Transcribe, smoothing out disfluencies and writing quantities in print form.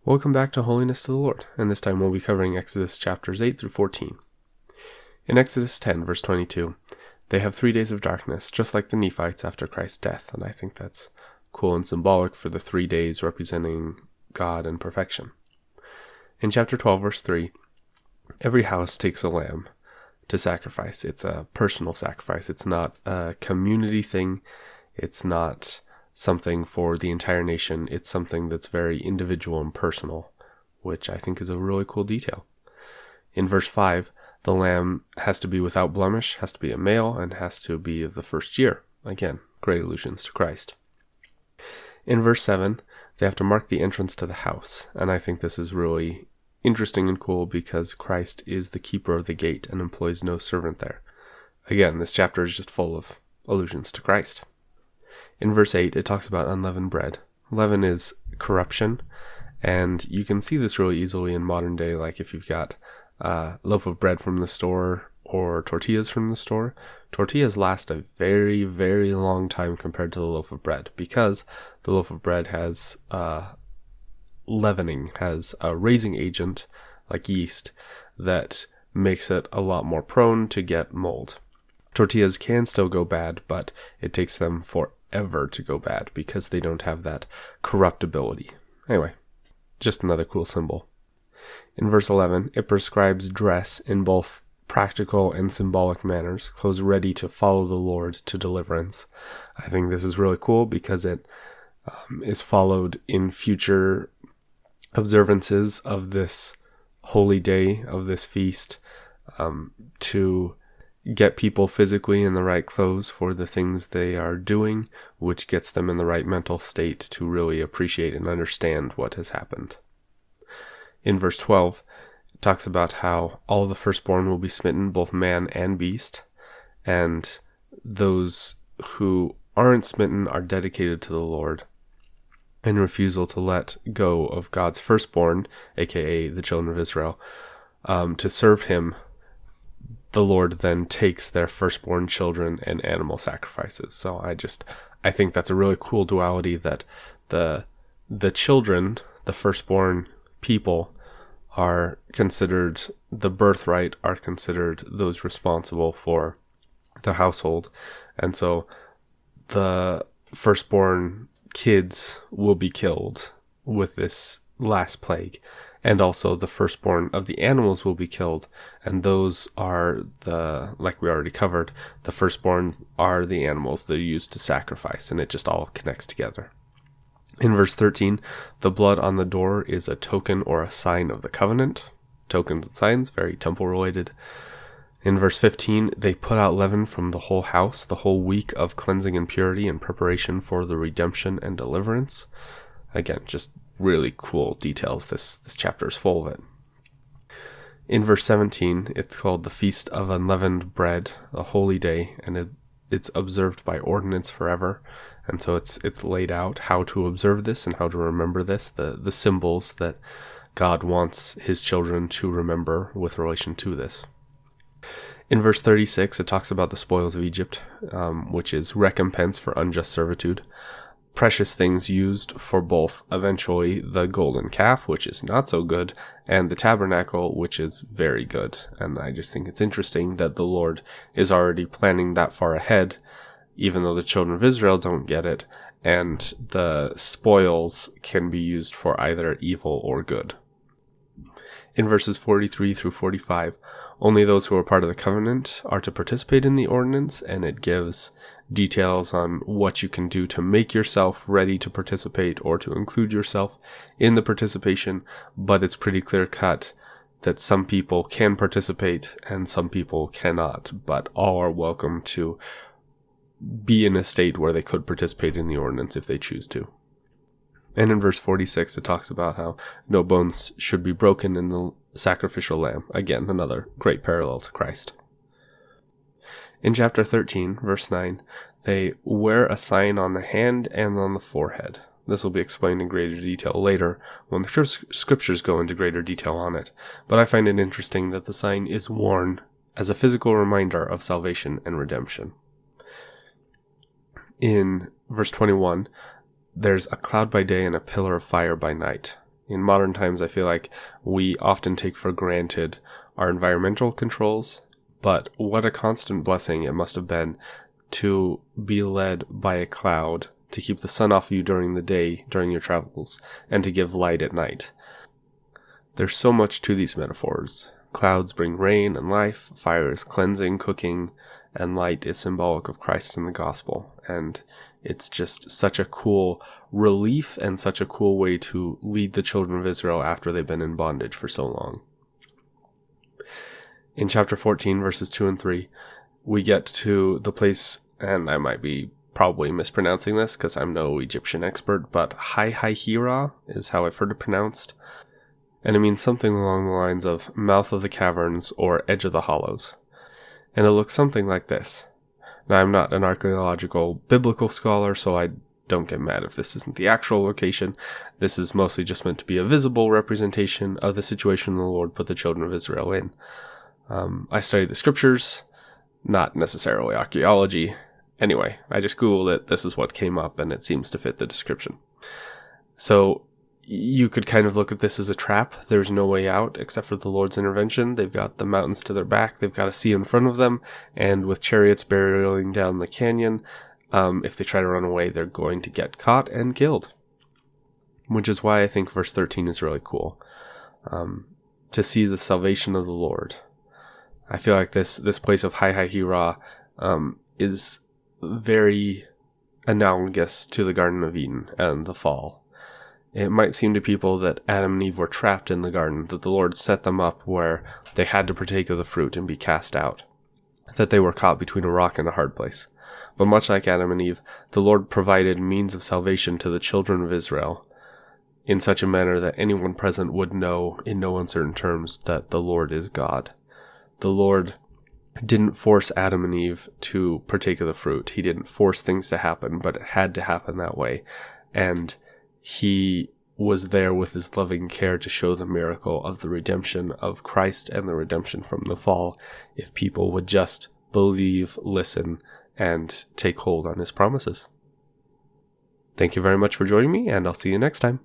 Welcome back to Holiness to the Lord, and this time we'll be covering Exodus chapters 8 through 14. In Exodus 10, verse 22, they have 3 days of darkness, just like the Nephites after Christ's death, and I think that's cool and symbolic for the 3 days representing God and perfection. In chapter 12, verse 3, every house takes a lamb to sacrifice. It's a personal sacrifice. It's not a community thing. It's not something for the entire nation. It's something that's very individual and personal, which I think is a really cool detail. In verse 5, the lamb has to be without blemish, has to be a male, and has to be of the first year. Again, great allusions to Christ. In verse 7, they have to mark the entrance to the house, and I think this is really interesting and cool because Christ is the keeper of the gate and employs no servant there. Again, this chapter is just full of allusions to Christ. In verse 8, it talks about unleavened bread. Leaven is corruption, and you can see this really easily in modern day, like if you've got a loaf of bread from the store or tortillas from the store. Tortillas last a very, very long time compared to the loaf of bread because the loaf of bread has leavening, has a raising agent like yeast that makes it a lot more prone to get mold. Tortillas can still go bad, but it takes them forever to go bad because they don't have that corruptibility. Anyway, just another cool symbol. In verse 11, it prescribes dress in both practical and symbolic manners, clothes ready to follow the Lord to deliverance. I think this is really cool because it is followed in future observances of this holy day, of this feast, to get people physically in the right clothes for the things they are doing, which gets them in the right mental state to really appreciate and understand what has happened. In verse 12, it talks about how all the firstborn will be smitten, both man and beast, and those who aren't smitten are dedicated to the Lord. And refusal to let go of God's firstborn, aka the children of Israel, to serve him, the Lord then takes their firstborn children and animal sacrifices. So I think that's a really cool duality that the children, the firstborn people, are considered the birthright, are considered those responsible for the household. And so the firstborn kids will be killed with this last plague. And also the firstborn of the animals will be killed. And those are like we already covered, the firstborn are the animals that are used to sacrifice. And it just all connects together. In verse 13, the blood on the door is a token or a sign of the covenant. Tokens and signs, very temple related. In verse 15, they put out leaven from the whole house, the whole week of cleansing and purity in preparation for the redemption and deliverance. Again, just really cool details. This chapter is full of it. In verse 17, it's called the Feast of Unleavened Bread, a holy day, and it's observed by ordinance forever. And so it's laid out how to observe this and how to remember this, the symbols that God wants his children to remember with relation to this. In verse 36, it talks about the spoils of Egypt, which is recompense for unjust servitude. Precious things used for both eventually the golden calf, which is not so good, and the tabernacle, which is very good. And I just think it's interesting that the Lord is already planning that far ahead, even though the children of Israel don't get it, and the spoils can be used for either evil or good. In verses 43 through 45, only those who are part of the covenant are to participate in the ordinance, and it gives details on what you can do to make yourself ready to participate or to include yourself in the participation, but it's pretty clear cut that some people can participate and some people cannot, but all are welcome to be in a state where they could participate in the ordinance if they choose to. And in verse 46, it talks about how no bones should be broken in the sacrificial lamb. Again, another great parallel to Christ. In chapter 13, verse 9, they wear a sign on the hand and on the forehead. This will be explained in greater detail later when the scriptures go into greater detail on it. But I find it interesting that the sign is worn as a physical reminder of salvation and redemption. In verse 21, there's a cloud by day and a pillar of fire by night. In modern times, I feel like we often take for granted our environmental controls, but what a constant blessing it must have been to be led by a cloud to keep the sun off you during the day, during your travels, and to give light at night. There's so much to these metaphors. Clouds bring rain and life, fire is cleansing, cooking, and light is symbolic of Christ and the gospel. And it's just such a cool relief and such a cool way to lead the children of Israel after they've been in bondage for so long. In chapter 14, verses 2 and 3, we get to the place, and I might be probably mispronouncing this because I'm no Egyptian expert, but Hai-Hai-Hira is how I've heard it pronounced. And it means something along the lines of mouth of the caverns or edge of the hollows. And it looks something like this. Now, I'm not an archaeological biblical scholar, so I don't get mad if this isn't the actual location. This is mostly just meant to be a visible representation of the situation the Lord put the children of Israel in. I studied the scriptures, not necessarily archaeology. Anyway, I just Googled it, this is what came up, and it seems to fit the description. So, you could kind of look at this as a trap. There's no way out except for the Lord's intervention. They've got the mountains to their back, they've got a sea in front of them, and with chariots barreling down the canyon, if they try to run away, they're going to get caught and killed. Which is why I think verse 13 is really cool. To see the salvation of the Lord. I feel like this place of Hai-Hai-Hira is very analogous to the Garden of Eden and the fall. It might seem to people that Adam and Eve were trapped in the garden, that the Lord set them up where they had to partake of the fruit and be cast out, that they were caught between a rock and a hard place. But much like Adam and Eve, the Lord provided means of salvation to the children of Israel in such a manner that anyone present would know in no uncertain terms that the Lord is God. The Lord didn't force Adam and Eve to partake of the fruit. He didn't force things to happen, but it had to happen that way. And He was there with His loving care to show the miracle of the redemption of Christ and the redemption from the fall, if people would just believe, listen, and take hold on His promises. Thank you very much for joining me, and I'll see you next time.